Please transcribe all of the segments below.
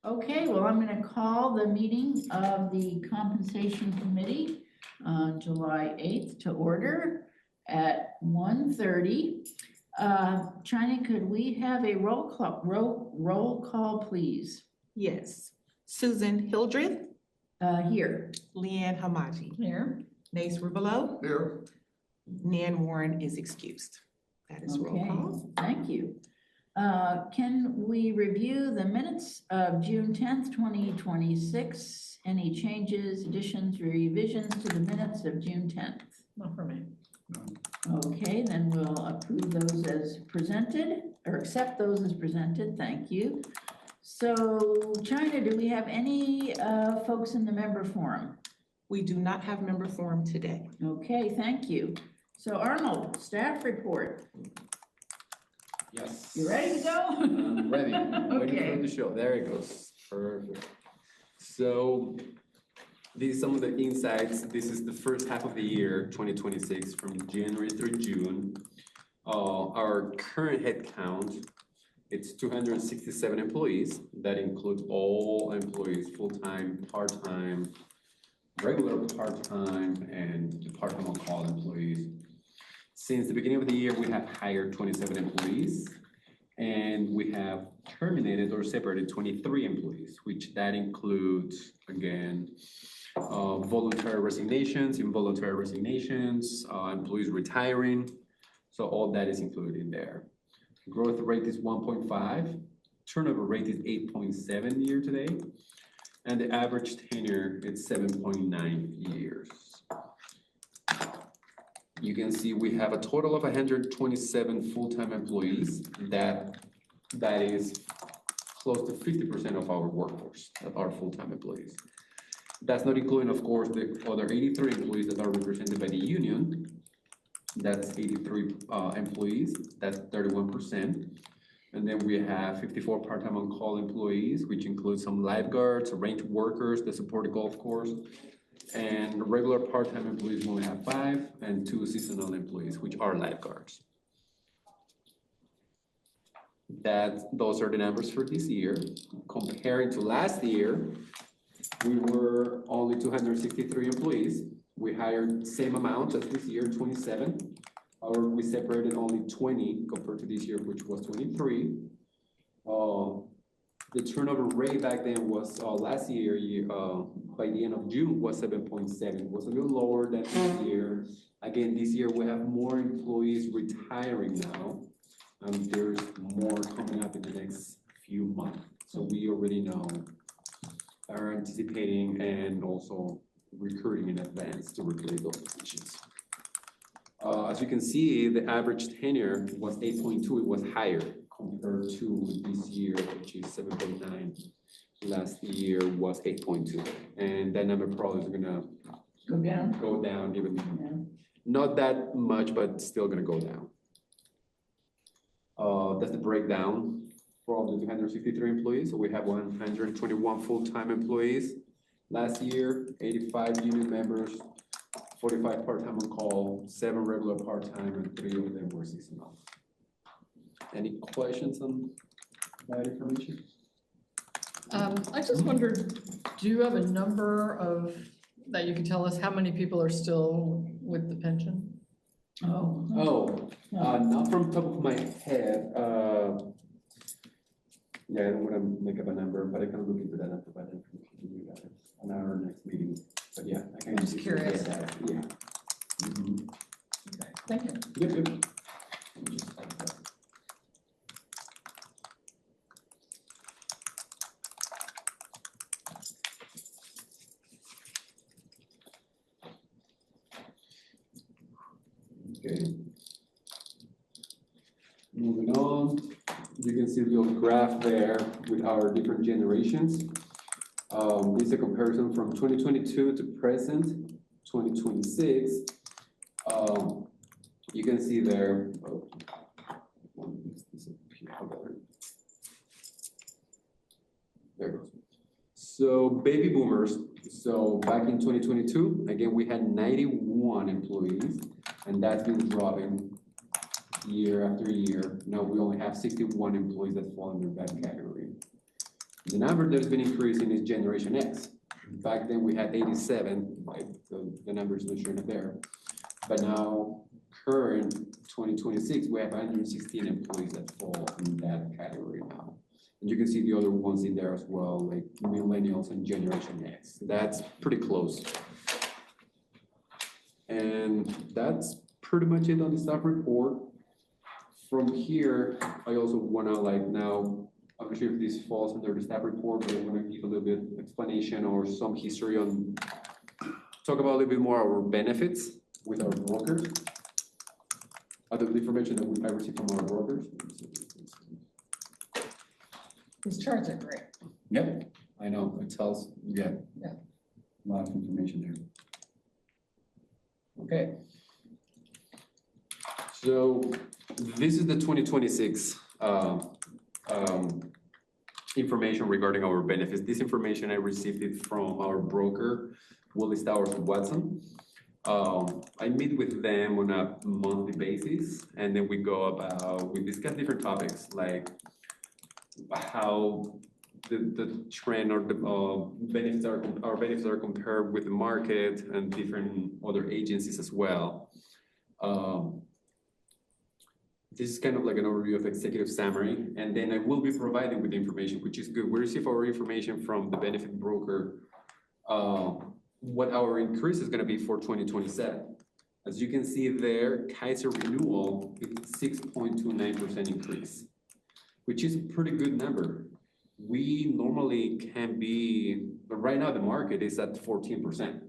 Okay, well, I'm going to call the meeting of the Compensation Committee on July 8th to order at 1:30. China, could we have a roll call, please? Yes. Susan Hildreth. Here. Leanne Hamaji. Here. Nace Rubelo. Here. Nan Warren is excused. That is roll Okay, call. thank you. Can we review the minutes of June 10th, 2026? Any changes, additions, revisions to the minutes of June 10th? Not for me. Okay, then we'll approve those as presented, or accept those as presented. Thank you. So, China, do we have any folks in the member forum? We do not have member forum today. Okay, thank you. So, Arnold, staff report. Yes. You ready to go? I'm ready. Waiting Okay. for the show. There it goes. Perfect. So these are some of the insights. This is the first half of the year, 2026, from January through June. Our current head count, it's 267 employees. That includes all employees, full-time, part-time, regular part-time, and the part-time on-call employees. Since the beginning of the year, we have hired 27 employees, and we have terminated or separated 23 employees, which that includes, again, voluntary resignations, involuntary resignations, employees retiring. So all that is included in there. Growth rate is 1.5, turnover rate is 8.7 year to date, and the average tenure is 7.9 years. You can see we have a total of 127 full-time employees. That is close to 50% of our workforce, of our full-time employees. That's not including, of course, the other 83 employees that are represented by the union. That's 83 employees, that's 31%. And then we have 54 part-time on-call employees, which includes some lifeguards, range workers that support the golf course. And regular part-time employees, we only have 5, and 2 seasonal employees, which are lifeguards. Those are the numbers for this year. Comparing to last year, we were only 263 employees. We hired same amount as this year, 27. However, we separated only 20 compared to this year, which was 23. The turnover rate back then was last year, by the end of June, was 7.7. It was a little lower than this year. Again, this year we have more employees retiring now. There's more coming up in the next few months. So we already know, are anticipating and also recruiting in advance to replace those positions. As you can see, the average tenure was 8.2. It was higher compared to this year, which is 7.9. Last year was 8.2. And that number probably is gonna go down even, not that much, but still gonna go down. That's the breakdown for all the 263 employees. So we have 121 full-time employees. Last year, 85 union members, 45 part-time on call, 7 regular part-time, and 3 of them were seasonal. Any questions on that information? I just wondered, do you have a number that you can tell us how many people are still with the pension? Not from top of my head. Yeah, I don't want to make up a number, but I can look into that and provide information to you guys on our next meeting. But yeah, I can. I'm just curious. Yeah. Mm-hmm. Okay, thank you. Yep. Okay. Moving on, you can see the little graph there with our different generations. This is a comparison from 2022 to present, 2026. You can see there, there it goes. So baby boomers, so back in 2022, again, we had 91 employees, and that's been dropping year after year. Now we only have 61 employees that fall under that category. The number that has been increasing is Generation X. Back then, we had 87, like the number is not shown up there. But now, current 2026, we have 116 employees that fall in that category now. And you can see the other ones in there as well, like millennials and Generation X. That's pretty close. And that's pretty much it on the staff report. From here, I also wanna now, I'm not sure if this falls under the staff report, but I wanna give a little bit explanation or some history on, talk about a little bit more our benefits with our brokers. Other information that I received from our brokers. These charts are great. Yep, I know, it tells, yeah. Yeah. A lot of information there. Okay. So this is the 2026 information regarding our benefits. This information I received it from our broker, Willis Towers Watson. I meet with them on a monthly basis, and then we discuss different topics like how the trend or the benefits our benefits are compared with the market and different other agencies as well. This is kind of like an overview of executive summary, and then I will be providing with information, which is good. We receive our information from the benefit broker, what our increase is gonna be for 2027. As you can see there, Kaiser renewal is 6.29% increase, which is a pretty good number. We normally can be, but right now the market is at 14%.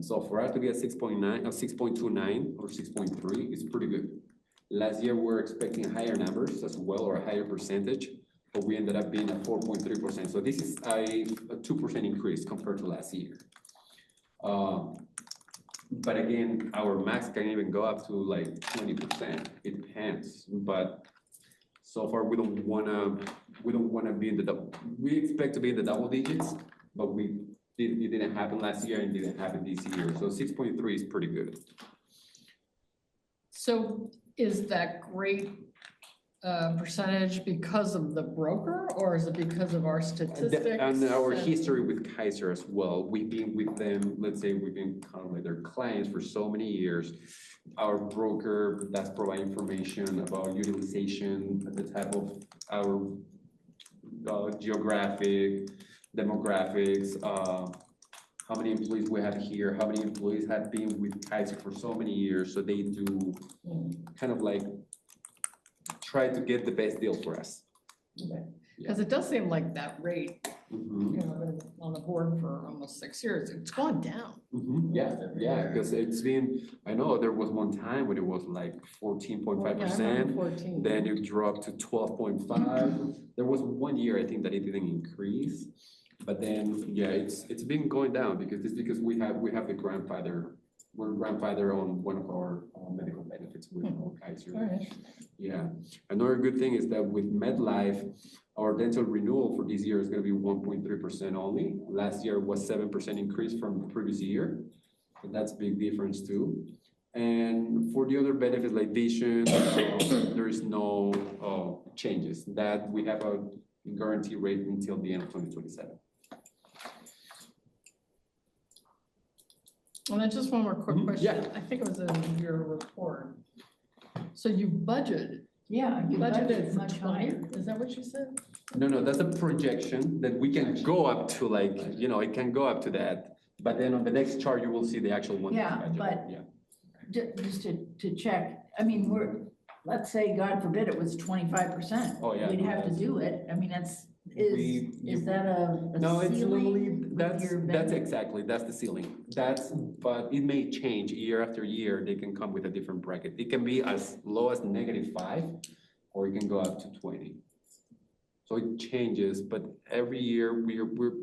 So for us to be at 6.9 or 6.29 or 6.3 is pretty good. Last year, we were expecting higher numbers as well, or a higher percentage, but we ended up being at 4.3%. So this is a 2% increase compared to last year. But again, our max can even go up to like 20%. It depends, but so far we don't wanna be in the double. We expect to be in the double digits, but it didn't happen last year and didn't happen this year. So 6.3 is pretty good. So is that great percentage because of the broker, or is it because of our statistics? And our history with Kaiser as well. We've been with them, let's say we've been kind of like their clients for so many years. Our broker does provide information about utilization, the type of our geographic, demographics, how many employees we have here, how many employees have been with Kaiser for so many years. So they do kind of like try to get the best deal for us. Because it does seem like that rate, Mm-hmm. you know, been on the board for almost 6 years, it's gone down. Mm-hmm. Yeah, because it's been, I know there was one time when it was like 14.5%, 14. then it dropped to 12.5. There was one year, I think, that it didn't increase, but then, yeah, it's been going down because we have the grandfather, we're grandfather on one of our medical benefits with Kaiser. All right. Yeah, another good thing is that with MedLife, our dental renewal for this year is gonna be 1.3% only. Last year was 7% increase from the previous year. So that's a big difference too. And for the other benefits like vision, there is no changes. That we have a guarantee rate until the end of 2027. And then just one more quick question. Yeah. I think it was in your report. So you budgeted Yeah, you budgeted for much 20, higher. is that what you said? No, that's a projection that we can go up to like, it can go up to that. But then on the next chart, you will see the actual one. Yeah, budget. but- Yeah. Just to check, I mean, let's say, God forbid, it was 25%. Oh, yeah, We'd no, have to that's- do it. I mean, We- is that a No, it's ceiling literally, with that's your benefit? exactly, that's the ceiling. But it may change year after year, they can come with a different bracket. It can be as low as -5, or it can go up to 20. So it changes, but every year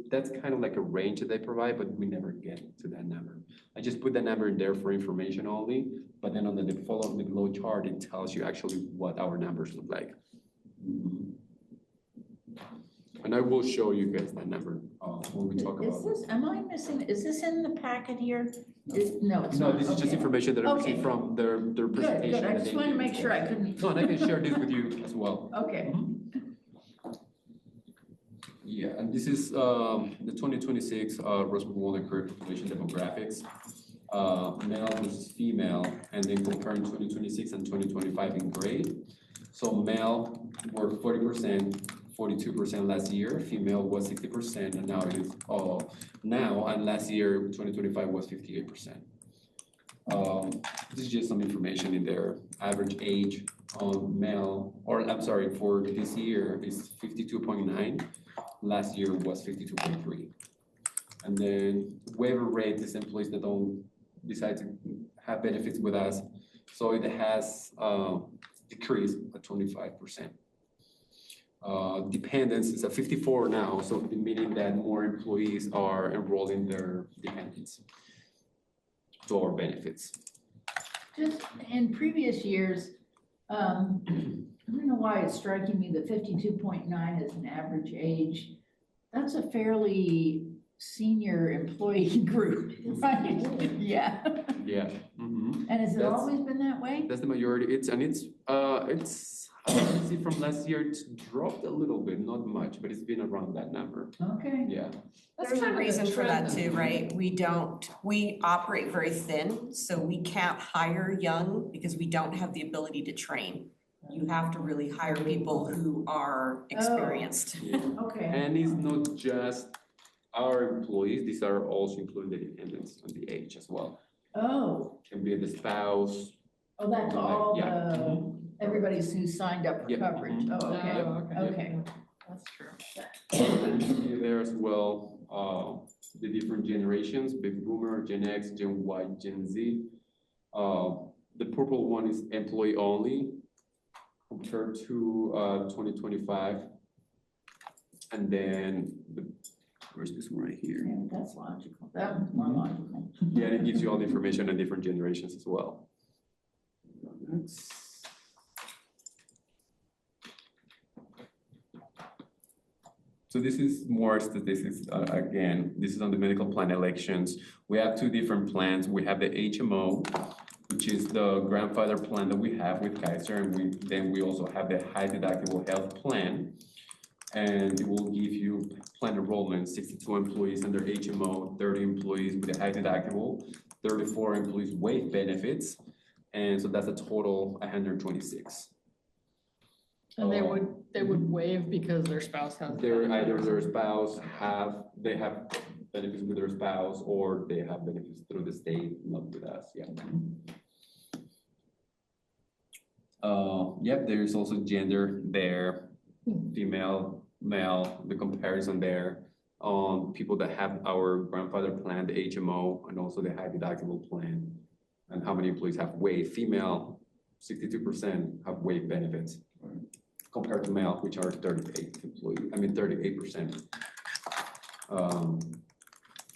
that's kind of like a range that they provide, but we never get to that number. I just put that number in there for information only, but then on the following the below chart, it tells you actually what our numbers look like. And I will show you guys that number when we talk about it. Am I missing, is this in the packet here? No, it's No, not. this is just Okay. information that I Okay. received from their Good, presentation. good. I that just they wanted to gave make sure I us. couldn't. No, and I can share this with you as well. Okay. Yeah, and this is the 2026 Rosewood Walnut Creek population demographics. Male versus female, and then comparing 2026 and 2025 in gray. So male were 40%, 42% last year, female was 60%, and now it is now, and last year, 2025 was 58%. This is just some information in there. Average age on male, or I'm sorry, for this year is 52.9. Last year was 52.3. And then waiver rate is employees that don't decide to have benefits with us. So it has decreased at 25%. Dependents is at 54 now, so meaning that more employees are enrolling their dependents to our benefits. Just in previous years, I don't know why it's striking me that 52.9 is an average age. That's a fairly senior employee group, right? Yeah. Yeah. Mm-hmm. And has it That's- always been that way? That's the majority. It's see from last year, it's dropped a little bit, not much, but it's been around that number. Okay. Yeah. That's There's a kind of the reason for that trend. too, right? We operate very thin, so we can't hire young because we don't have the ability to train. You have to really hire people who are experienced. Yeah. Okay. And it's not just our employees, these are also including the dependents on the age as well. Oh, Can be the spouse. oh, that's all Yeah. the, everybody's who signed up for Yep. coverage. Mhm. Oh, okay. Oh, Okay. That's true. And you see there as well, the different generations, baby boomer, Gen X, Gen Y, Gen Z. The purple one is employee only compared to 2025. And then where's this one right here? Yeah, that's logical. That one's more logical. Yeah, and it gives you all the information on different generations as well. Next. So this is more statistics. Again, this is on the medical plan elections. We have two different plans. We have the HMO, which is the grandfather plan that we have with Kaiser, and then we also have the high deductible health plan. And it will give you plan enrollment, 62 employees under HMO, 30 employees with a high deductible, 34 employees with benefits. And so that's a total 126. And they would waive because their spouse has. Either their spouse they have benefits with their spouse, or they have benefits through the state, not with us, yeah. Yep, there's also gender there, female, male, the comparison there on people that have our grandfather plan, the HMO, and also the high deductible plan, and how many employees have waived. Female, 62% have waived benefits compared to male, which are 38%.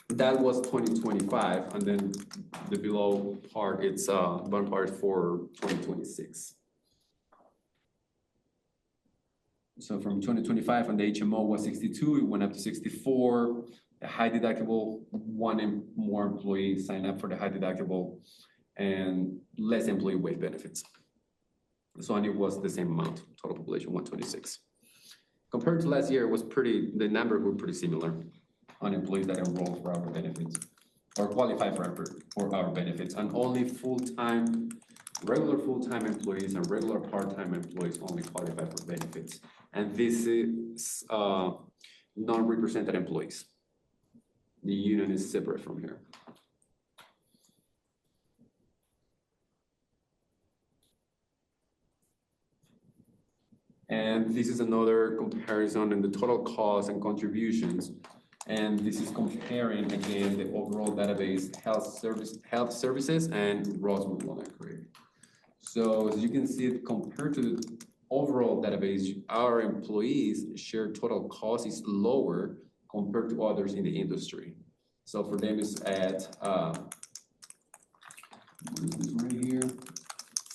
That was 2025, and then the below part, it's one part for 2026. So from 2025, when the HMO was 62, it went up to 64. The high deductible, one more employee signed up for the high deductible, and less employee with benefits. So and it was the same amount, total population 126. Compared to last year, the numbers were pretty similar on employees that enrolled for our benefits or qualify for our benefits, and only regular full-time employees and regular part-time employees only qualify for benefits. And this is non-represented employees. The union is separate from here. And this is another comparison in the total costs and contributions. And this is comparing again the overall database health services and Rosewood Walnut Creek. So as you can see, compared to the overall database, our employees' share total cost is lower compared to others in the industry. So for them, it's at what is this right here?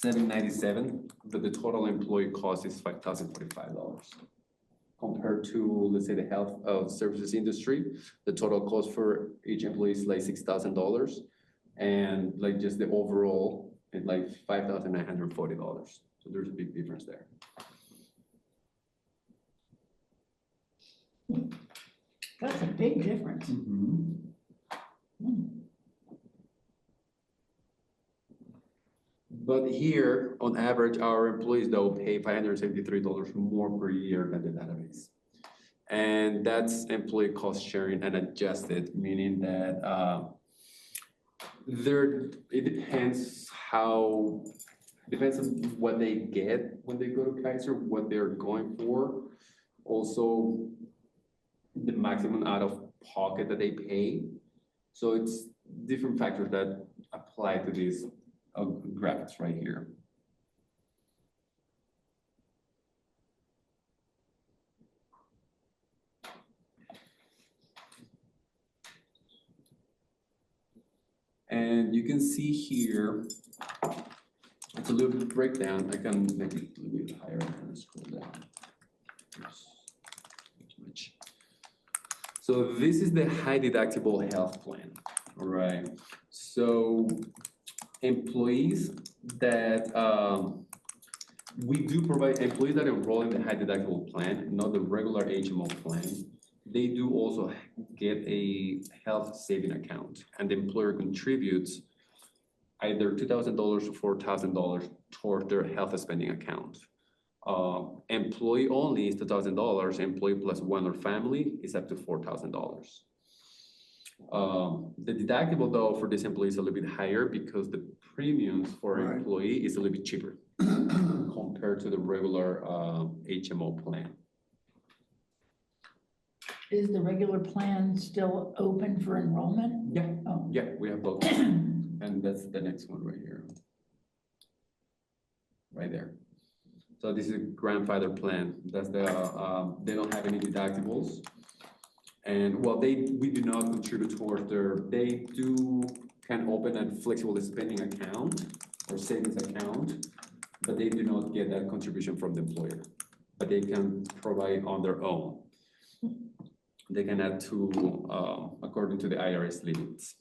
$797, but the total employee cost is $5,045. Compared to, let's say, the health services industry, the total cost for each employee is like $6,000, and like just the overall is like $5,940. So there's a big difference there. That's a big difference. Mhm. Hmm. But here, on average, our employees though pay $573 more per year than the database. And that's employee cost sharing and adjusted, meaning that it depends on what they get when they go to Kaiser, what they're going for. Also, the maximum out of pocket that they pay. So it's different factors that apply to these graphics right here. And you can see here, it's a little bit breakdown. I can make it a little bit higher and scroll down. Oops. Too much. So this is the high deductible health plan, all right? So employees that, we do provide employees that enroll in the high deductible plan, not the regular HMO plan. They do also get a health saving account, and the employer contributes either $2,000 or $4,000 toward their health spending account. Employee only is $2,000, employee plus one or family is up to $4,000. The deductible though for this employee is a little bit higher because the premiums for an employee is a little bit cheaper compared to the regular HMO plan. Is the regular plan still open for enrollment? Yeah, Oh. yeah, we have both. And that's the next one right here. Right there. So this is a grandfather plan. That's the, they don't have any deductibles. And well, we do not contribute towards they can open a flexible spending account or savings account, but they do not get that contribution from the employer, but they can provide on their own. They can add to, according to the IRS limits.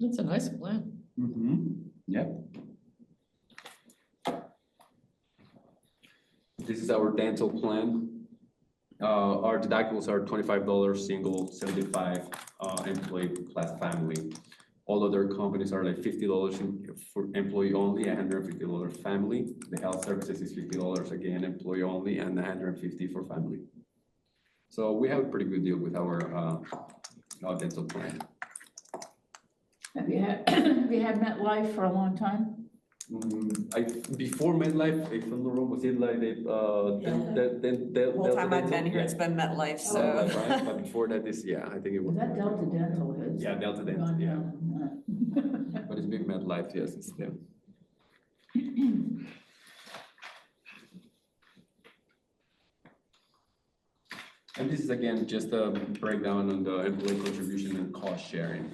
That's a nice plan. Mm-hmm. Yep. This is our dental plan. Our deductibles are $25 single, $75 employee plus family. All other companies are like $50 for employee only, $150 family. The health services is $50 again, employee only, and $150 for family. So we have a pretty good deal with our dental plan. Have you had MetLife for a long time? Before MetLife, if I'm not wrong, was it like the Whole time I've been here, it's been MetLife, so. Right? But before that, I think it was. Was that Delta Dental? Has Yeah, Delta Dental, gone yeah. down? But it's been MetLife, yes, it's them. And this is again, just a breakdown on the employee contribution and cost sharing.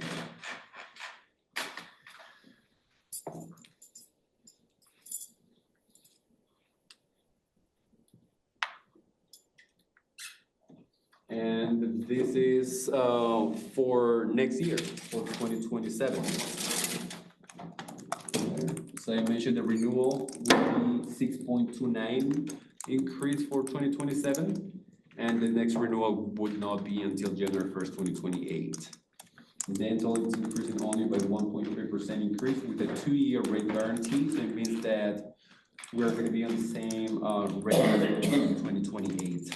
And this is for next year, for 2027. So I mentioned the renewal will be 6.29 increase for 2027. And the next renewal would not be until January 1st, 2028. Dental is increasing only by 1.3% increase with a 2-year rate guarantee. So it means that we're going to be on the same rate in 2028.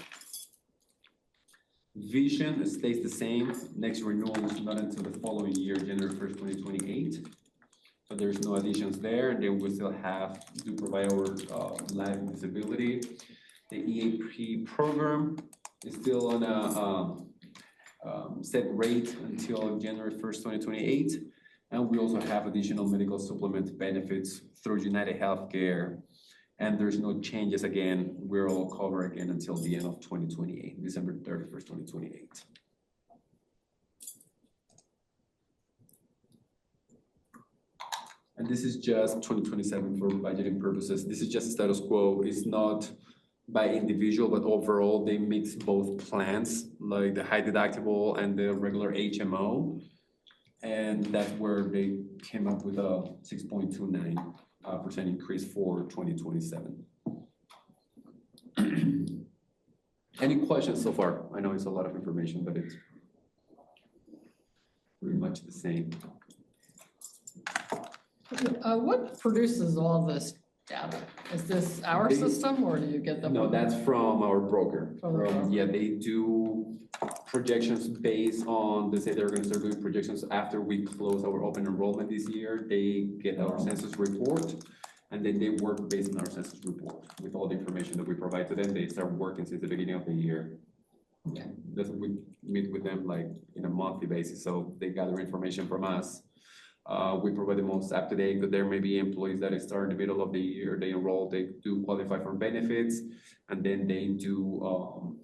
Vision stays the same. Next renewal is not until the following year, January 1st, 2028. So there's no additions there. And then we still have to provide our life disability. The EAP program is still on a set rate until January 1st, 2028. And we also have additional medical supplement benefits through United Healthcare. And there's no changes again. We're all covered again until the end of 2028, December 31st, 2028. And this is just 2027 for budgeting purposes. This is just status quo. It's not by individual, but overall they mix both plans, like the high deductible and the regular HMO. And that's where they came up with a 6.29% increase for 2027. Any questions so far? I know it's a lot of information, but it's pretty much the same. What produces all this data? Is this our They- system or do you get them? No, that's from our broker. From the broker. Yeah, they do projections based on, they say they're gonna start doing projections after we close our open enrollment this year. They get our census report, and then they work based on our census report with all the information that we provide to them. They start working since the beginning of the year. Okay. We meet with them like in a monthly basis, so they gather information from us. We provide the most up-to-date, because there may be employees that start in the middle of the year, they enroll, they do qualify for benefits, and then they do,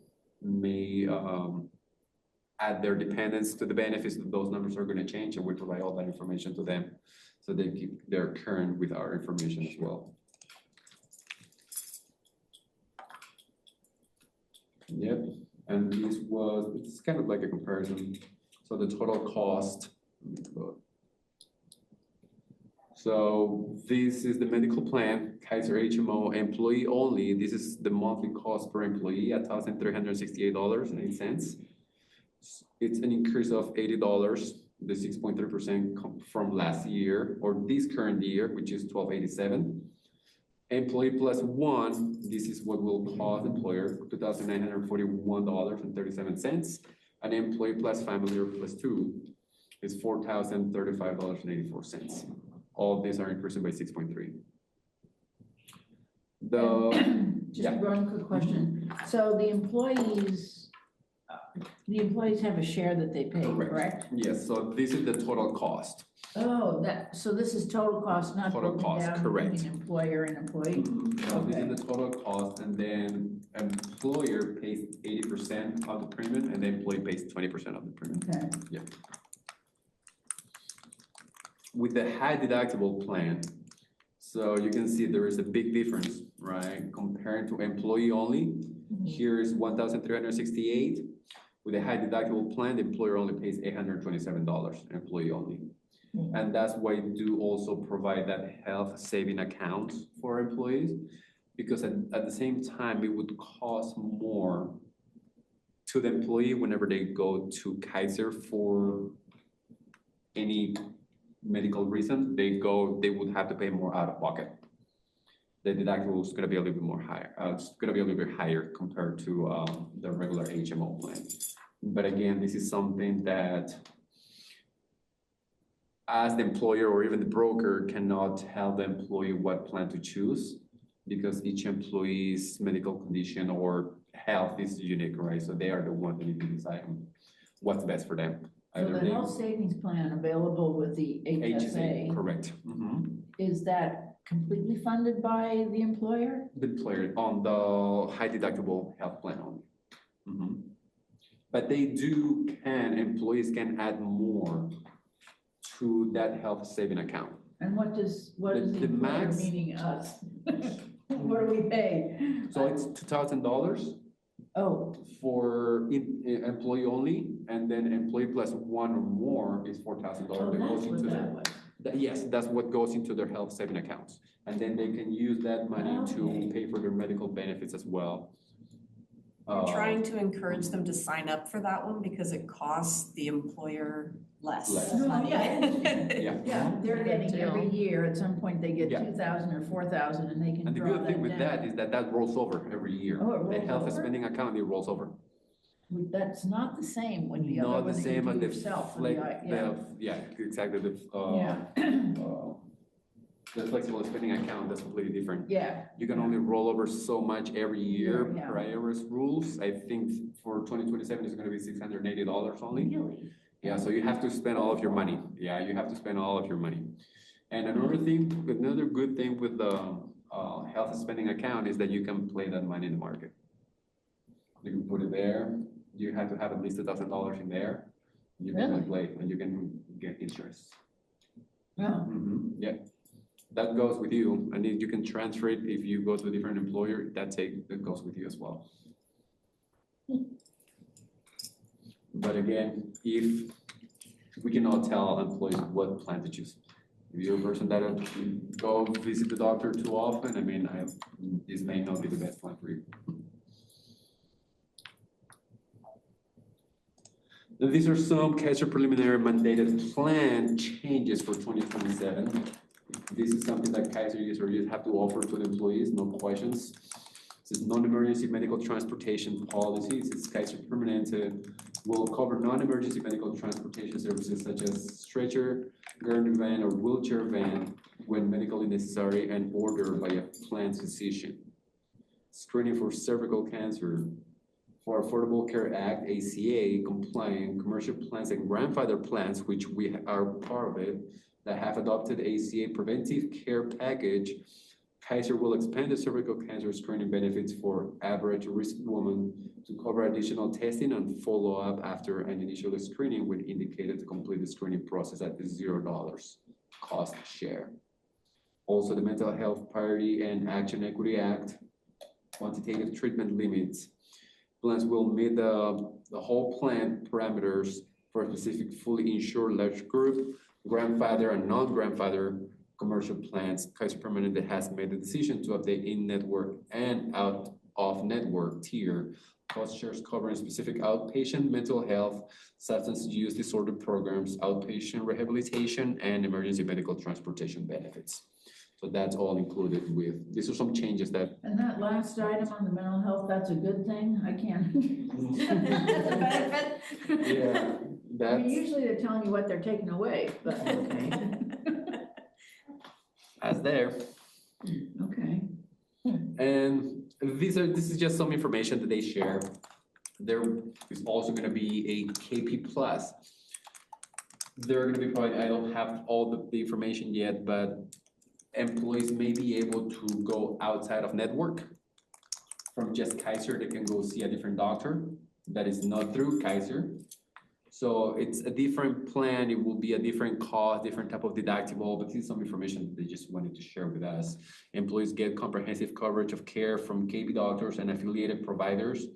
add their dependents to the benefits. Those numbers are gonna change, and we provide all that information to them, so they keep their current with our information as well. Yep, and it's kind of like a comparison. So the total cost, let me go. So this is the medical plan, Kaiser HMO employee only. This is the monthly cost per employee at $1,368.08. It's an increase of $80, the 6.3% from last year, or this current year, which is $1,287. Employee plus one, this is what will cost employer $2,941.37. An employee plus family or plus two is $4,035.84. All of these are increasing by 6.3. Just one quick question. So the employees have a share that they pay, correct? Yes, so this is the total cost. Oh, so this is total cost, not Total broken cost, down correct. between employer and employee? So this is the total cost, and then employer pays 80% of the premium, and the employee pays 20% of the premium. Okay. With the high deductible plan, so you can see there is a big difference, right? Compared to employee only, here is $1,368. With a high deductible plan, the employer only pays $827, employee only. And that's why we do also provide that health saving account for employees, because at the same time, it would cost more to the employee whenever they go to Kaiser for any medical reason. They would have to pay more out of pocket. The deductible is gonna be a little bit more higher. It's gonna be a little bit higher compared to the regular HMO plan. But again, this is something that as the employer or even the broker cannot tell the employee what plan to choose, because each employee's medical condition or health is unique, right? So they are the ones that need to decide what's best for them. So the health savings plan available with the HSA, Correct. is that completely funded by the employer? The employer on the high deductible health plan only. But employees can add more to that health saving account. And what does the The employer, max- meaning us? What do we pay? So it's $2,000 Oh, for employee only, and then employee plus one or more is $4,000. so That goes that's what into that was. Yes, that's what goes into their health saving accounts. And then they can use that money to Okay. pay for their medical benefits as well. We're trying to encourage them to sign up for that one because it costs the employer less Less. No, money. Yeah. Yeah, they're getting every year, at some point, they get Yeah. 2,000 or 4,000, and they can And the draw good thing with down. that is that rolls over every year. Oh, it The rolls health over? spending account, it rolls over. That's not the same when the other Not one the that you same as do the yourself. yeah, exactly, Yeah. The flexible spending account, that's completely different. Yeah, You can only roll over so much every year Yeah. per IRS rules. I think for 2027, it's gonna be $680 only. really? Yeah, so you have to spend all of your money. Yeah, you have to spend all of your money. And another good thing with the health spending account is that you can play that money in the market. You can put it there. You have to have at least $1,000 in there. You can Really? play and you can get interest. Yeah. Yeah, that goes with you. And then you can transfer it if you go to a different employer. That goes with you as well. But again, if we cannot tell employees what plan to choose. If you're a person that go visit the doctor too often, I mean, this may not be the best plan for you. These are some Kaiser preliminary mandated plan changes for 2027. This is something that Kaiser users have to offer to the employees, no questions. This is non-emergency medical transportation policies. It's Kaiser Permanente will cover non-emergency medical transportation services such as stretcher, gurney van, or wheelchair van when medically necessary and ordered by a plan physician. Screening for cervical cancer. For Affordable Care Act, ACA compliant commercial plans and grandfather plans, which we are part of it, that have adopted ACA preventive care package, Kaiser will expand the cervical cancer screening benefits for average risk women to cover additional testing and follow-up after an initial screening when indicated to complete the screening process at $0 cost share. Also, the Mental Health Parity and Action Equity Act, quantitative treatment limits. Plans will meet the whole plan parameters for a specific fully insured large group, grandfather and non-grandfather commercial plans. Kaiser Permanente has made the decision to update in-network and out-of-network tier cost shares covering specific outpatient mental health, substance use disorder programs, outpatient rehabilitation, and emergency medical transportation benefits. So that's all included with, these are some changes that. And that last item on the mental health, that's a good thing, I can't. That's a benefit. Yeah, I mean, usually they're telling you what they're taking away, but okay. That's there. Okay. And this is just some information that they share. There is also gonna be a KP Plus. They're gonna be probably, I don't have all the information yet, but employees may be able to go outside of network. From just Kaiser, they can go see a different doctor that is not through Kaiser. So it's a different plan, it will be a different cost, different type of deductible, but this is some information that they just wanted to share with us. Employees get comprehensive coverage of care from KB doctors and affiliated providers,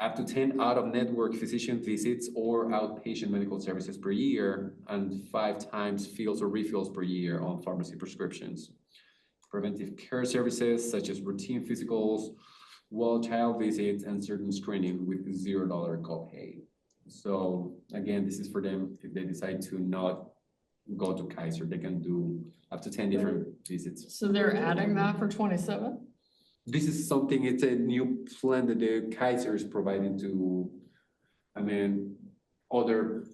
up to 10 out-of-network physician visits or outpatient medical services per year, and 5 times fills or refills per year on pharmacy prescriptions. Preventive care services such as routine physicals, well child visits, and certain screening with $0 copay. So again, this is for them if they decide to not go to Kaiser, they can do up to 10 different visits. So they're adding that for 27? This is something, it's a new plan that the Kaiser is providing to, I mean, other,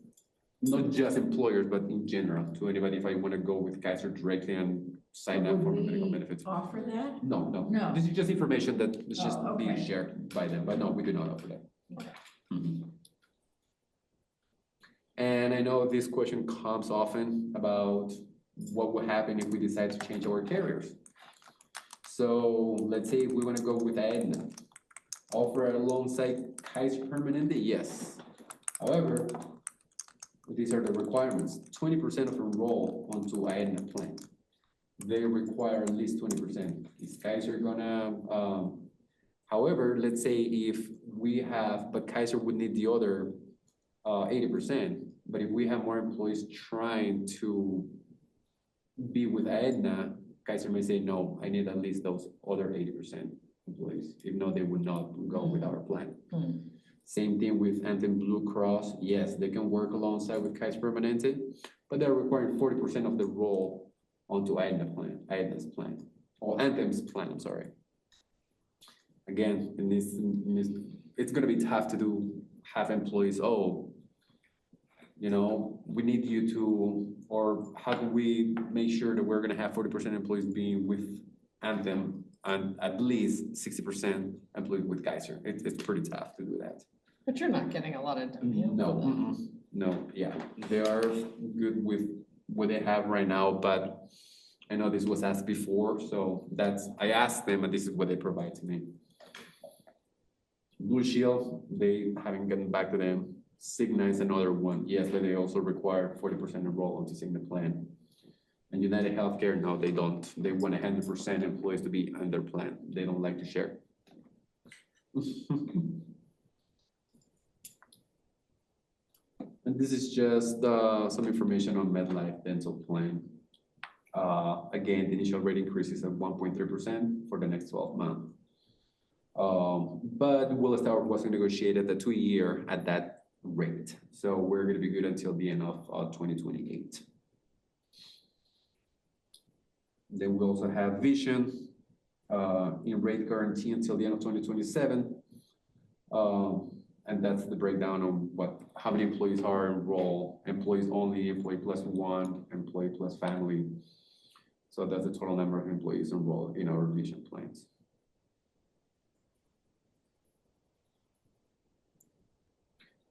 not just employers, but in general, to anybody if I want to go with Kaiser directly and sign up for medical benefits. Offer that? No, no. No. This is just information that is just Oh, being okay. shared by them, but no, we do not offer that. Mhm. And I know this question comes often about what would happen if we decide to change our carriers. So let's say if we want to go with Aetna, offer alongside Kaiser Permanente, yes. However, these are the requirements. 20% of enroll onto Aetna plan. They require at least 20%. Is Kaiser gonna, however, let's say if we have, but Kaiser would need the other 80%, but if we have more employees trying to be with Aetna, Kaiser may say, no, I need at least those other 80% employees. If not, they would not go with our plan. Same thing with Anthem Blue Cross. Yes, they can work alongside with Kaiser Permanente, but they're requiring 40% of the role onto Aetna's plan, or Anthem's plan, I'm sorry. Again, it's gonna be tough to have employees, you know, we need you to, or how do we make sure that we're gonna have 40% employees being with Anthem and at least 60% employees with Kaiser? It's pretty tough to do that. But you're not getting a lot of demand No, for that. no, yeah, they are good with what they have right now, but I know this was asked before, so I asked them and this is what they provide to me. Blue Shield, they haven't gotten back to them. Cigna is another one, yes, but they also require 40% enroll onto Cigna plan. And United Healthcare, no, they don't. They want 100% employees to be on their plan. They don't like to share. And this is just some information on MedLife dental plan. Again, the initial rate increase is at 1.3% for the next 12 months. But Willis Tower was negotiated at 2-year at that rate. So we're gonna be good until the end of 2028. Then we also have vision in rate guarantee until the end of 2027. And that's the breakdown of how many employees are enrolled, employees only, employee plus one, employee plus family. So that's the total number of employees enrolled in our vision plans.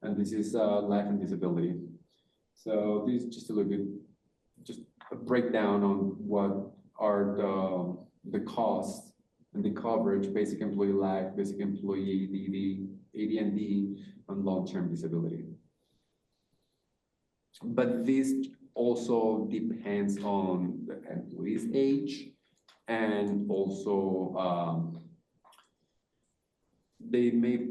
And this is life and disability. So this is just a little bit, just a breakdown on what are the costs and the coverage, basic employee life, basic employee AD&D, and long-term disability. But this also depends on the employee's age, and also they may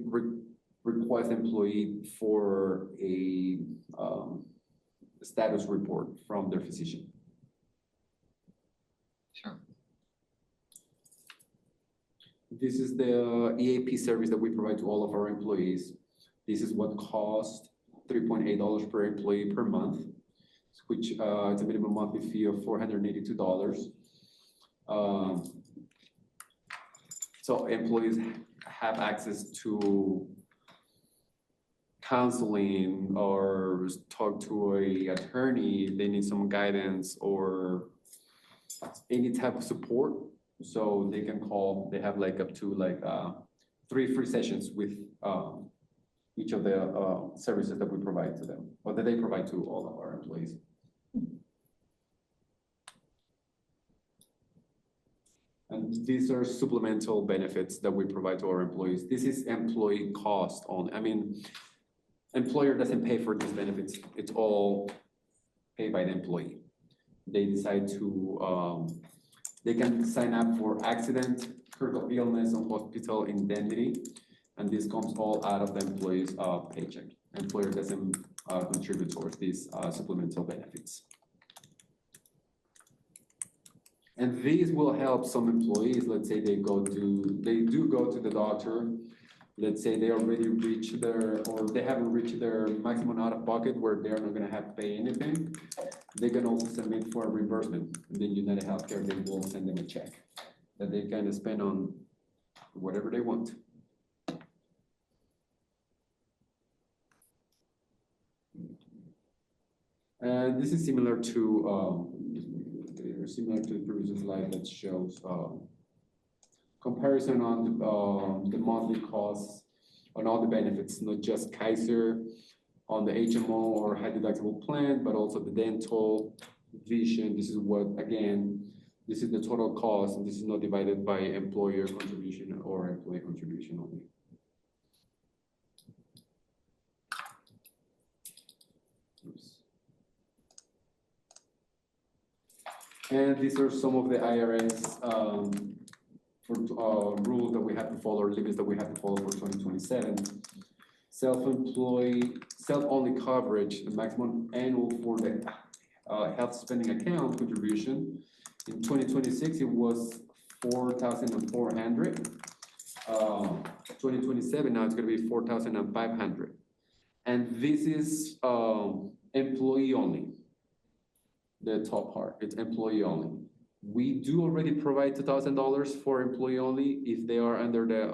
request employee for a status report from their physician. Sure. This is the EAP service that we provide to all of our employees. This is what costs $3.8 per employee per month, which it's a minimum monthly fee of $482. So employees have access to counseling or talk to an attorney, they need some guidance or any type of support. So they can call, they have like up to like 3 free sessions with each of the services that we provide to them, or that they provide to all of our employees. And these are supplemental benefits that we provide to our employees. This is employee cost only. I mean, employer doesn't pay for these benefits. It's all paid by the employee. They decide to, they can sign up for accident, critical illness, and hospital indemnity. And this comes all out of the employee's paycheck. Employer doesn't contribute towards these supplemental benefits. And these will help some employees. Let's say they do go to the doctor. Let's say they already reached or they haven't reached their maximum out of pocket where they're not gonna have to pay anything. They can also submit for a reimbursement. And then United Healthcare, they will send them a check that they can spend on whatever they want. And this is similar to the previous slide that shows comparison on the monthly costs on all the benefits, not just Kaiser, on the HMO or high deductible plan, but also the dental, vision. This is what, again, this is the total cost, and this is not divided by employer contribution or employee contribution only. Oops. And these are some of the IRS rules that we have to follow, or limits that we have to follow for 2027. Self-only coverage, the maximum annual for the health spending account contribution. In 2026, it was $4,400. 2027, now it's gonna be $4,500. And this is employee only. The top part, it's employee only. We do already provide $2,000 for employee only if they are under the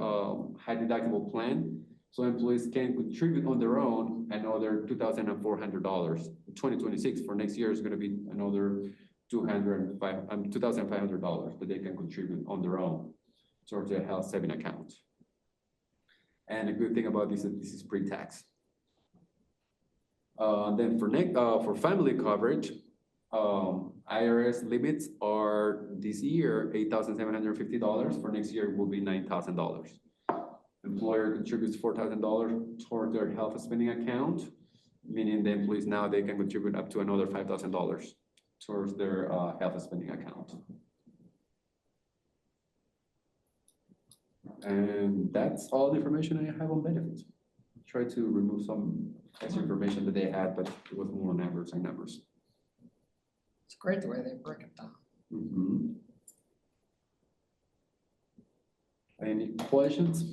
high deductible plan. So employees can contribute on their own another $2,400. In 2026, for next year is gonna be another $2,500 that they can contribute on their own towards their health saving account. And a good thing about this is this is pre-tax. Then for family coverage, IRS limits are this year $8,750. For next year, it will be $9,000. Employer contributes $4,000 toward their health spending account, meaning the employees now they can contribute up to another $5,000 towards their health spending account. And that's all the information I have on benefits. Try to remove some extra information that they had, but it was more numbers and numbers. It's great the way they break it down. Mm-hmm. Any questions?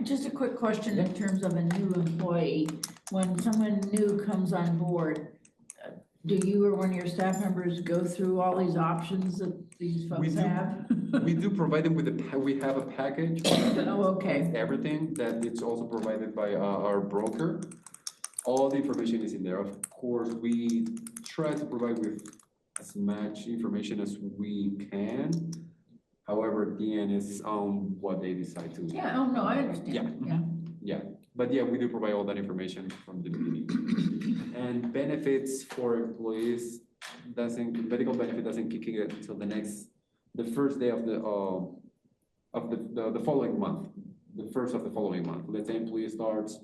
Just a quick question in terms of a new employee. When someone new comes on board, do you or one of your staff members go through all these options that these folks do. have? We do provide them with we have a package. Oh, okay. Everything that it's also provided by our broker. All the information is in there. Of course, we try to provide with as much information as we can. However, at the end, it's on what they decide to. Yeah, oh, no, I understand, yeah. Yeah, but yeah, we do provide all that information from the beginning. And benefits for employees medical benefit doesn't kick in until the first day of the following month, the first of the following month. Let's say employee starts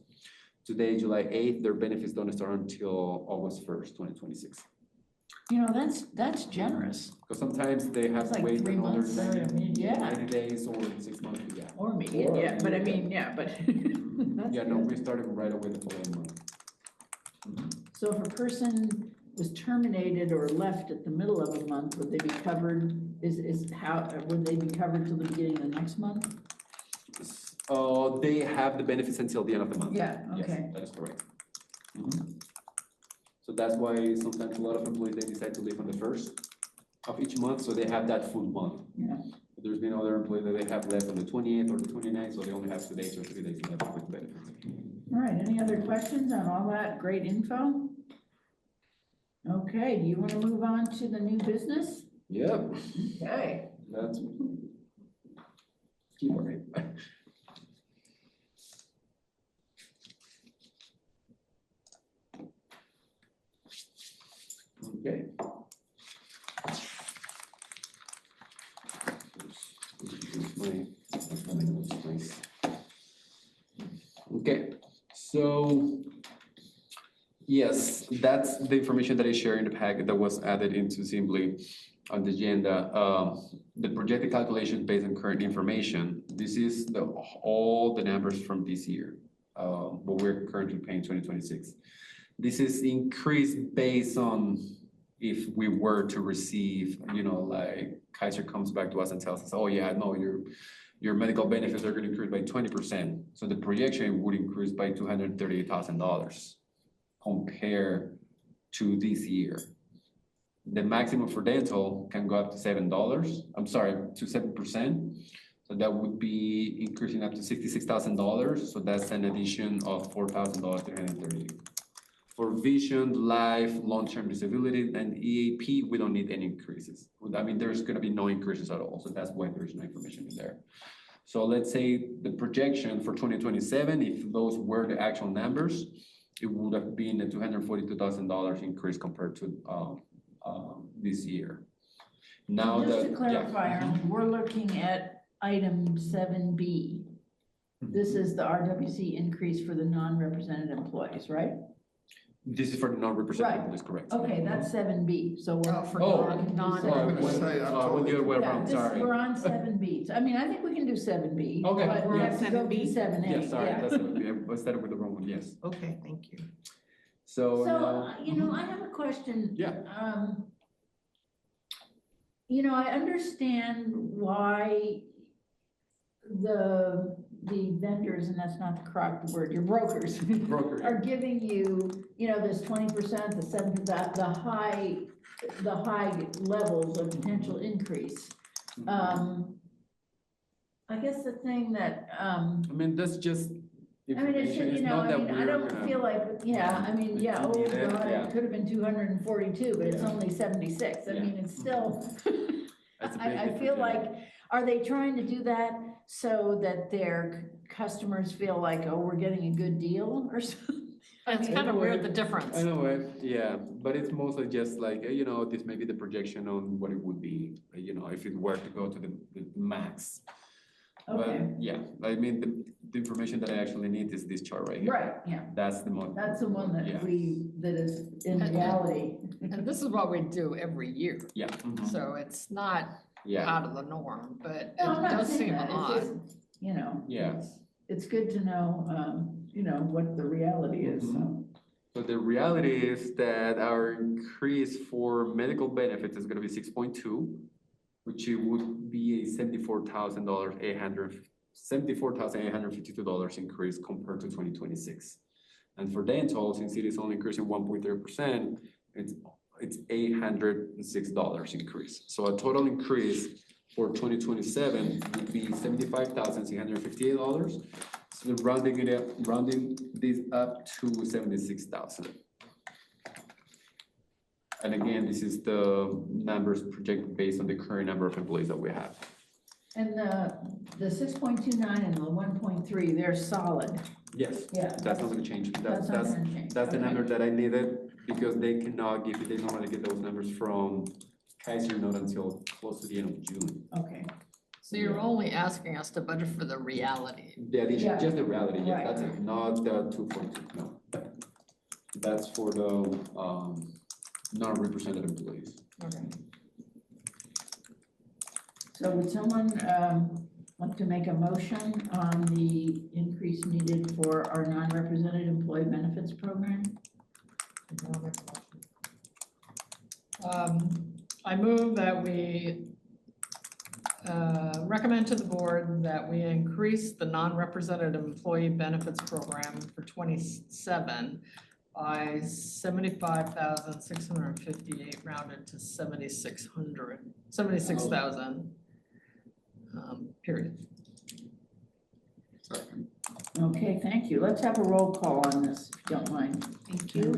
today, July 8th, their benefits don't start until August 1st, 2026. You know, that's generous. Because sometimes they have It's to like wait 3 another months, I mean, yeah, 90 days or 6 months, yeah. or me, yeah, but I mean, yeah, but. that's Yeah, no, good. we started right away the following month. So if a person was terminated or left at the middle of a month, would they be covered, would they be covered till the beginning of the next month? They have the benefits until the end of the month. Yeah, Yes, okay. that is correct. So that's why sometimes a lot of employees, they decide to leave on the first of each month, so they have that full month. Yeah. There's been other employees that they have left on the 28th or the 29th, so they only have 2 days or 3 days left with benefits. All right, any other questions on all that great info? Okay, do you want to move on to the new business? Yep, Okay. that's. Keep working. Okay. Okay, so yes, that's the information that I share in the packet that was added into simply on the agenda. The projected calculation based on current information. This is all the numbers from this year, what we're currently paying 2026. This is increased based on if we were to receive, like Kaiser comes back to us and tells us, oh yeah, no, your medical benefits are going to increase by 20%. So the projection would increase by $238,000 compared to this year. The maximum for dental can go up to to 7%. So that would be increasing up to $66,000. So that's an addition of $4,330. For vision, life, long-term disability, and EAP, we don't need any increases. I mean, there's gonna be no increases at all. So that's why there's no information in there. So let's say the projection for 2027, if those were the actual numbers, it would have been a $242,000 increase compared to this year. Now Just to clarify, we're looking at item 7B. This is the RWC increase for the non-represented employees, right? This is for the non-represented, Right. that's correct. Okay, that's 7B, so we're. Oh, for Oh, Yeah, I'm this, sorry. we're on 7B. I mean, I think we can do 7B. Okay. But we We're have on to go to 7B? 7A, Yes, sorry, yeah. I started with the wrong one, yes. Okay, thank you. So So, now, I have a question. Yeah. I understand why the vendors, and that's not the correct word, your brokers broker, are giving you, this 20%, the 7%, the high levels of potential increase. I guess the thing that, I mean, that's just it's, information, it's not that I we're don't gonna. feel like, oh need it, God, yeah. it could have been 242, but it's Yeah. only 76. I Yeah. mean, it's still, That's a big I difference, feel yeah. like, are they trying to do that so that their customers feel like, oh, we're getting a good deal or something? It's kind of weird, the difference. I know, yeah, but it's mostly just like, this may be the projection on what it would be, if it were to go to the max. Okay, But yeah, I mean, the information that I actually need is this chart right here. right, yeah. That's the most. That's the one Yeah. that is in reality. And this is what we do every year, Yeah. Mhm. so it's not Yeah, out of the norm, but it No, I'm not does saying seem that. It's odd. just, Yeah. it's good to know, what the reality is, so. so the reality is that our increase for medical benefits is gonna be 6.2, which it would be a $74,800 $74,852 increase compared to 2026. And for dental, since it is only increasing 1.3%, it's $806 increase. So a total increase for 2027 would be $75,658. So rounding this up to 76,000. And again, this is the numbers projected based on the current number of employees that we have. And the 6.29 and the 1.3, they're solid. Yes, Yeah. that's not gonna change. That's not gonna change. That's the Okay. number that I needed because they cannot give, they normally get those numbers from Kaiser not until close to the end of June. Okay, So you're only asking us to budget for the reality. The addition, Yeah. just the reality, yes, Right. that's it, not the 2.2, no. That's for the, non-represented employees. Okay. so would someone like to make a motion on the increase needed for our non-represented employee benefits program? I move that we recommend to the board that we increase the non-represented employee benefits program for 27 by 75,658 rounded to 76,000, period. Okay, thank you. Let's have a roll call on this, if you don't mind. Thank you.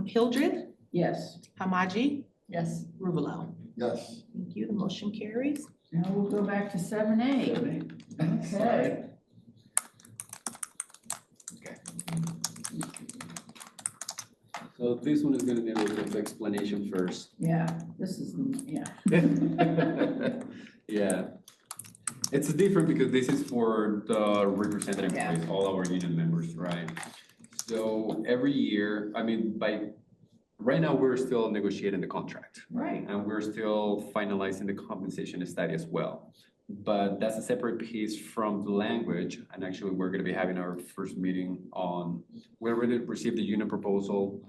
Hildred, Yes, Hamaji, Yes. Rubelo. Yes. Thank you, the motion carries. now we'll go back to 7A. Okay. So this one is gonna need a little bit of explanation first. Yeah, this is, yeah. Yeah. It's different because this is for the represented Yeah. employees, all our union members, right? So every year, I mean, right now, we're still negotiating the contract. Right. And we're still finalizing the compensation study as well. But that's a separate piece from the language, and actually, we're gonna be having our first meeting we already received the union proposal.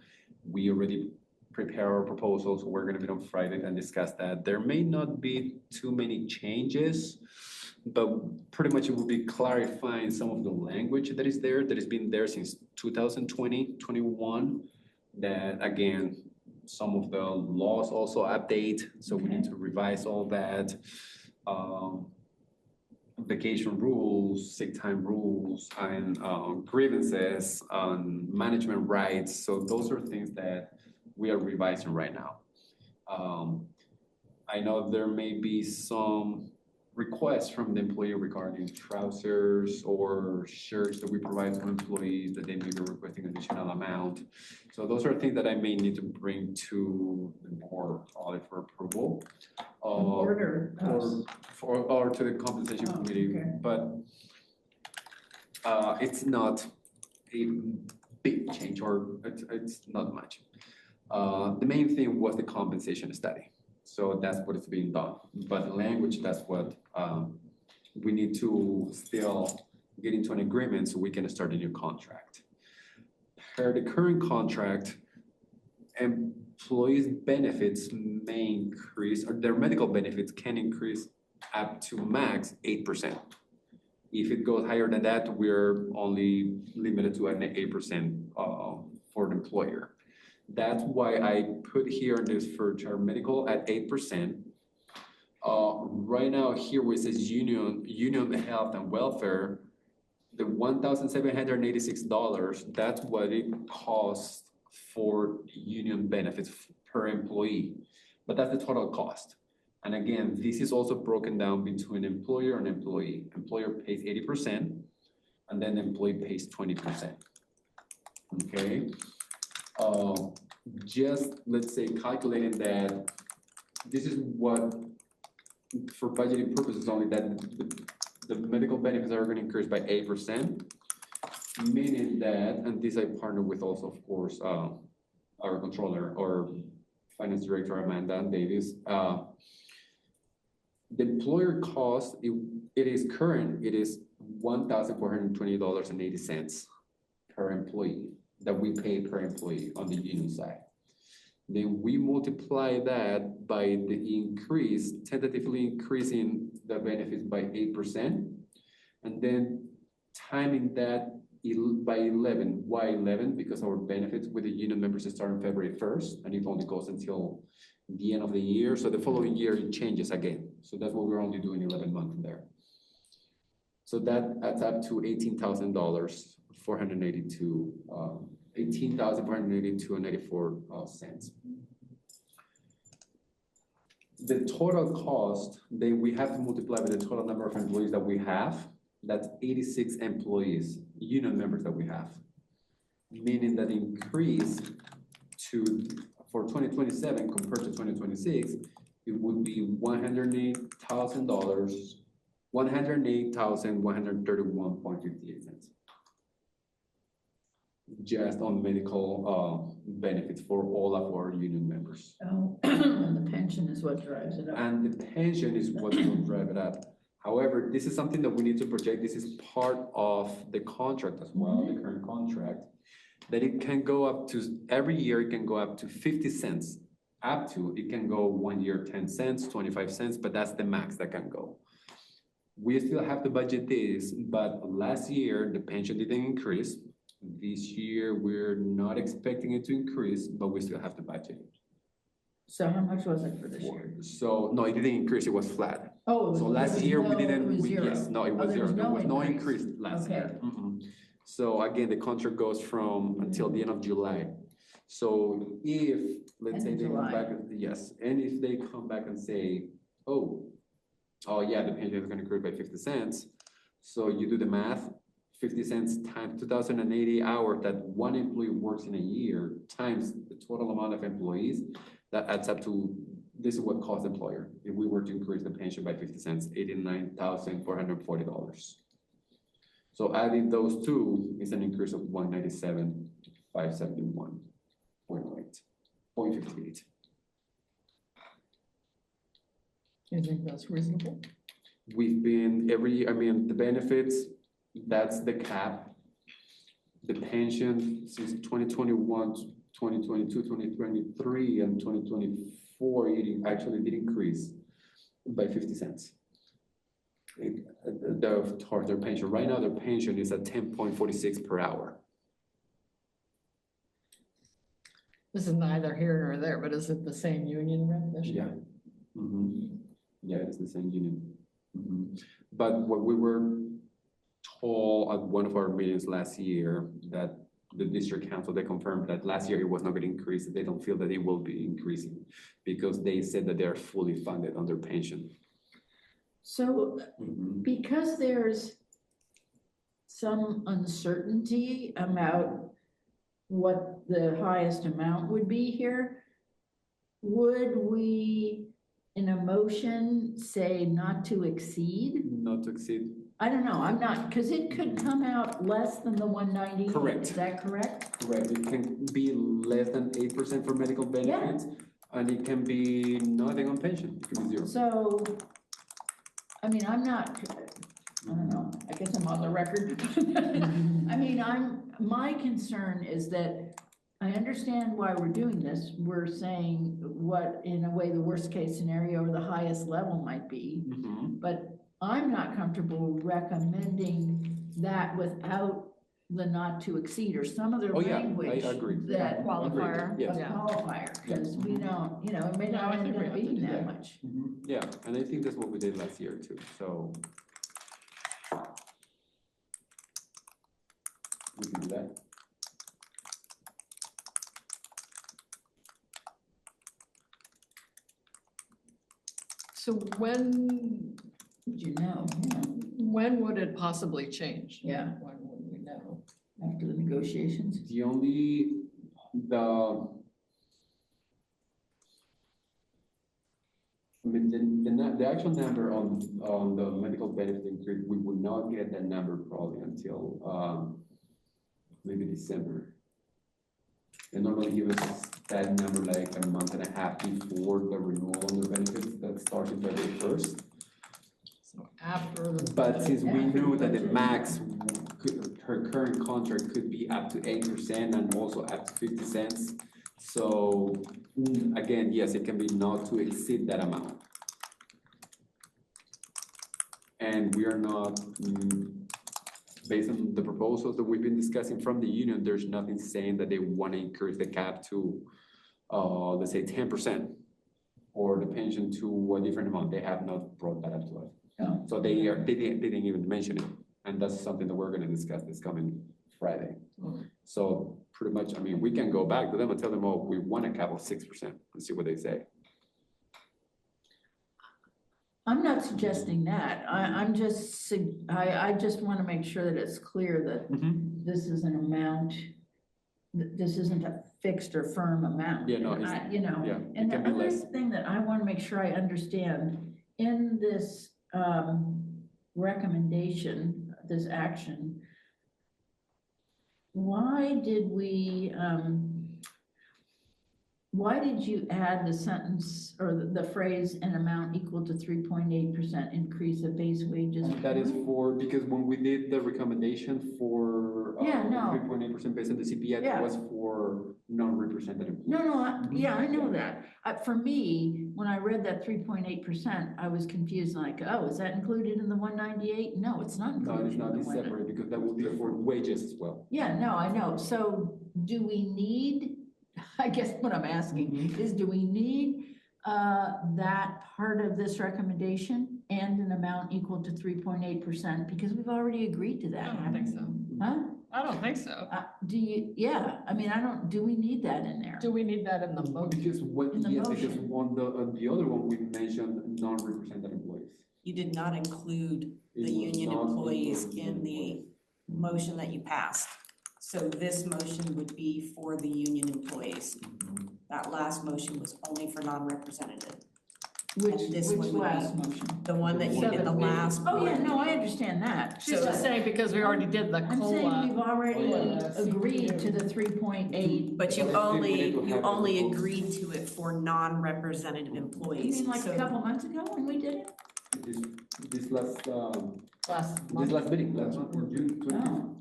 We already prepare our proposals, so we're gonna meet on Friday and discuss that. There may not be too many changes, but pretty much it will be clarifying some of the language that is there, that has been there since 2020, 21. That again, some of the laws also update, so we need to revise all that. Vacation rules, sick time rules, and grievances, management rights. So those are things that we are revising right now. I know there may be some requests from the employee regarding trousers or shirts that we provide to employees that they may be requesting additional amount. So those are things that I may need to bring to the board probably for approval. Order us. Or to the compensation Oh, committee, okay. but it's not a big change or it's not much. The main thing was the compensation study. So that's what is being done. But the language, that's what we need to still get into an agreement so we can start a new contract. Per the current contract, employees' benefits may increase, or their medical benefits can increase up to max 8%. If it goes higher than that, we're only limited to an 8% for the employer. That's why I put here this for our medical at 8%. Right now here where it says union health and welfare, the $1,786, that's what it costs for union benefits per employee. But that's the total cost. And again, this is also broken down between employer and employee. Employer pays 80%, and then the employee pays 20%. Okay? Just let's say calculating that this is what, for budgeting purposes only, that the medical benefits are going to increase by 8%, meaning that, and this I partner with also, of course, our controller or finance director, Amanda Davis. The employer cost, it is $1,420.80 per employee that we pay per employee on the union side. Then we multiply that by the increase, tentatively increasing the benefits by 8%. And then timing that by 11. Why 11? Because our benefits with the union members start on February 1st, and it only goes until the end of the year. So the following year, it changes again. So that's what we're only doing 11 months there. So that adds up to $18,000, 482, 18,482 and 94 cents. The total cost, we have to multiply by the total number of employees that we have. That's 86 employees, union members that we have. Meaning that increase for 2027 compared to 2026, it would be $108,000, $108,131.58. Just on medical benefits for all of our union members. Oh, and the pension is what drives it up. And the pension is what will drive it up. However, this is something that we need to project. This is part of the contract as well, the current contract, that it can go up to, every year it can go up to 50 cents. Up to, it can go 1 year 10 cents, 25 cents, but that's the max that can go. We still have to budget this, but last year the pension didn't increase. This year, we're not expecting it to increase, but we still have to budget it. So how much was it for this year? So, no, it didn't increase, it was flat. Oh. So last year, we didn't, It was zero. yes, no, it Oh, was there zero. was There no was no increase. increase last Okay. year. So again, the contract goes from until the end of July. So if, let's say End of they come July. back, yes, and if they come back and say, oh yeah, the pension is gonna increase by 50 cents. So you do the math, 50 cents times 2,080 hours that one employee works in a year times the total amount of employees, that adds up to, this is what costs employer. If we were to increase the pension by 50 cents, $89,440. So adding those two is an increase of 197,571.58. Do you think that's reasonable? We've been the benefits, that's the cap. The pension since 2021, 2022, 2023, and 2024, it actually did increase by 50 cents. Their pension, right now their pension is at 10.46 per hour. This is neither here nor there, but is it the same union rep this Yeah. year? Yeah, it's the same union. But what we were told at one of our meetings last year, that the district council, they confirmed that last year it was not going to increase. They don't feel that it will be increasing because they said that they're fully funded on their pension. So because there's some uncertainty about what the highest amount would be here, would we, in a motion, say not to exceed? Not to exceed. I don't know, I'm not, because it could come out less than the 190. Correct. Is that correct? Correct. It can be less than 8% for medical benefits, and it can be nothing on pension. It can be zero. So, I mean, I'm not, I don't know, I guess I'm on the record. I mean, my concern is that I understand why we're doing this. We're saying what, in a way, the worst case scenario or the highest level might be. But I'm not comfortable recommending that without the not to exceed or some other Oh, yeah, language. I agree. That Qualifier. Agreed. Yes. a qualifier, because we don't, it may No, not I think end we up have to being do that that. much. Yeah, and I think that's what we did last year too, so. We can do that. So when You know, yeah, when would it possibly change? Yeah. When would we know? after the negotiations. The actual number on the medical benefit increase, we would not get that number probably until maybe December. They normally give us that number like a month and a half before the renewal on the benefits that starts in February 1st. So after the. But since we After knew that the budget. max, her current contract could be up to 8% and also up to 50 cents. So again, yes, it can be not to exceed that amount. and we are not, based on the proposals that we've been discussing from the union, there's nothing saying that they want to increase the cap to, let's say 10%, or the pension to a different amount. They have not brought that up to us. No. So they didn't even mention it, and that's something that we're gonna discuss this coming Friday. So pretty much, I mean, we can go back to them and tell them, oh, we want a cap of 6% and see what they say. I'm not suggesting that. I just want to make sure that it's clear that this is an amount, this isn't a fixed or firm amount. Yeah, no, And it's- you know, yeah, and it the can be other less. thing that I want to make sure I understand, in this recommendation, this action, why did you add the sentence or the phrase an amount equal to 3.8% increase of base wages? And that is because when we did the recommendation for Yeah, no. 3.8% based on the CPI, Yeah. that was for non-represented employees. No, yeah, I know that. For me, when I read that 3.8%, I was confused, like, oh, is that included in the 198? No, it's not No, included it's in not, the it's 198. separate because that would be for wages as well. Yeah, no, I know. So do we need, I guess what I'm asking is, do we need that part of this recommendation and an amount equal to 3.8%? Because we've already agreed to I that. don't think so. Huh? I don't think so. Do you, yeah, I mean, do we need that in there? Do we need that in the motion? Because In the yes, because motion. on the other one, we mentioned non-represented employees. You did not include It the was union not employees included in the motion that you passed. So this motion would be for the union employees. That last motion was only for non-representative. Which this one would be- last motion? The one that you did the 7B. last. Oh, yeah, board no, I meeting. understand that. She's just saying because we already did the I'm saying COLA. we've already COLA, agreed to the 3.8. But you But I think we need to only have it both. agreed to it for non-representative You employees. mean like So a couple months ago when we did it? This last, Last this month. last meeting, last month, in June 20. Oh,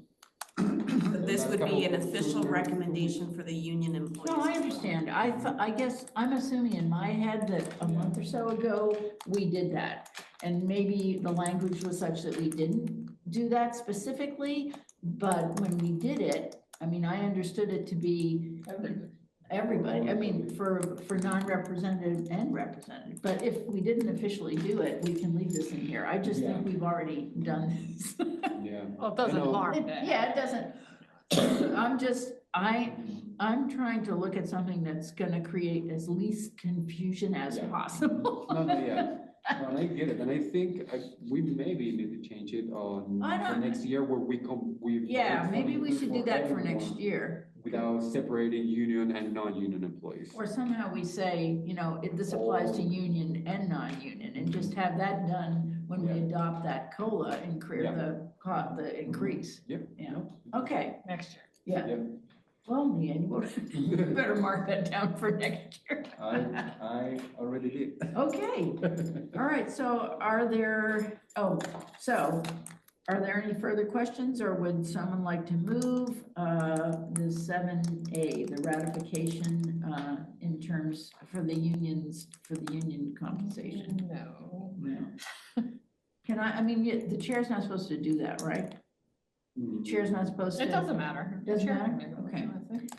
but this would be an official recommendation for the union employees. no, I understand. I guess I'm assuming in my head that a month or so ago, we did that. And maybe the language was such that we didn't do that specifically, but when we did it, I mean, I understood it to be everybody, I mean, for non-representative and representative. But if we didn't officially do it, we can leave this in here. I just think we've already done this. Yeah. Well, it doesn't I know. harm that. Yeah, it doesn't, I'm trying to look at something that's gonna create as least confusion as Yeah. possible. No, yeah. No, and I get it, and I think we maybe need to change it on I for don't- next year where we. Yeah, maybe we should do that for next everyone year. Without separating union and non-union employees. Or somehow we say, you know, this applies to union and non-union, and just have that done when we Yeah. adopt that COLA increase, Yeah. the increase. Yep. Yeah, okay, Next year. yeah. Yep. Well, you better mark that down for next year. I already did. Okay, all right, so are there any further questions, or would someone like to move the 7A, the ratification in terms for the union compensation? No. No. Can I mean, the chair's not supposed to do that, right? The chair's not supposed to? It doesn't matter. The Doesn't chair matter? can make a Okay. motion, I think.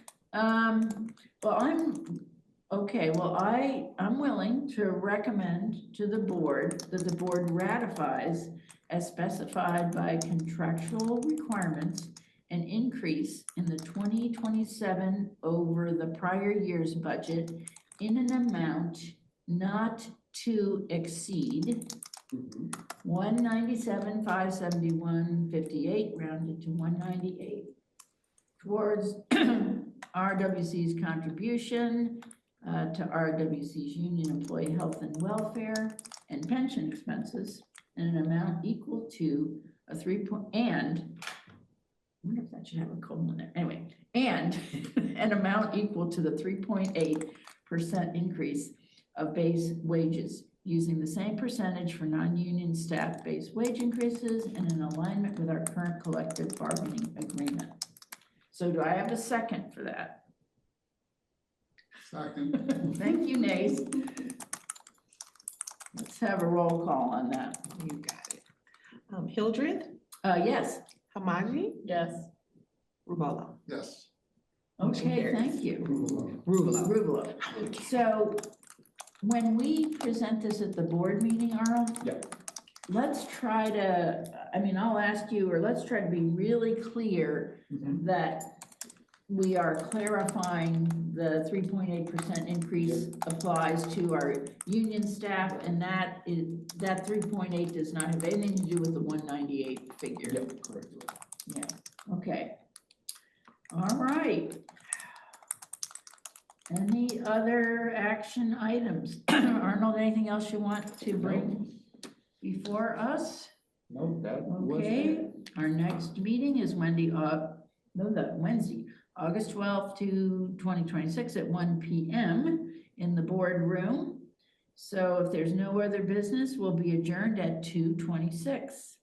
I'm willing to recommend to the board that the board ratifies as specified by contractual requirements an increase in the 2027 over the prior year's budget in an amount not to exceed Mhm. 197,571.58 rounded to 198 towards RWC's contribution to RWC's union employee health and welfare and pension expenses in an amount equal to a 3 point, and I wonder if that should have a colon there, anyway, and an amount equal to the 3.8% increase of base wages, using the same percentage for non-union staff base wage increases and in alignment with our current collective bargaining agreement. So do I have a second for that? Second. Thank you, Nace. Let's have a roll call on that. You got it. Hildreth, Yes, Hamaji, Yes. Rubolo. Yes. Motion okay, carries. thank you. Rubolo. Ruvalo. So when we present this at the board meeting, Arnold? Yeah. Let's try to, I mean, I'll ask you, or let's try to be really clear that we are clarifying the 3.8% increase applies to our union staff, and that 3.8 does not have anything to do with the 198 figure. Yep, correct. Yeah, okay. All right. Any other action items? Arnold, anything else you want to bring before us? No, that was Okay, it. our next meeting is Wednesday, August 12th to 2026 at 1 p.m. in the boardroom. So if there's no other business, we'll be adjourned at 2:26.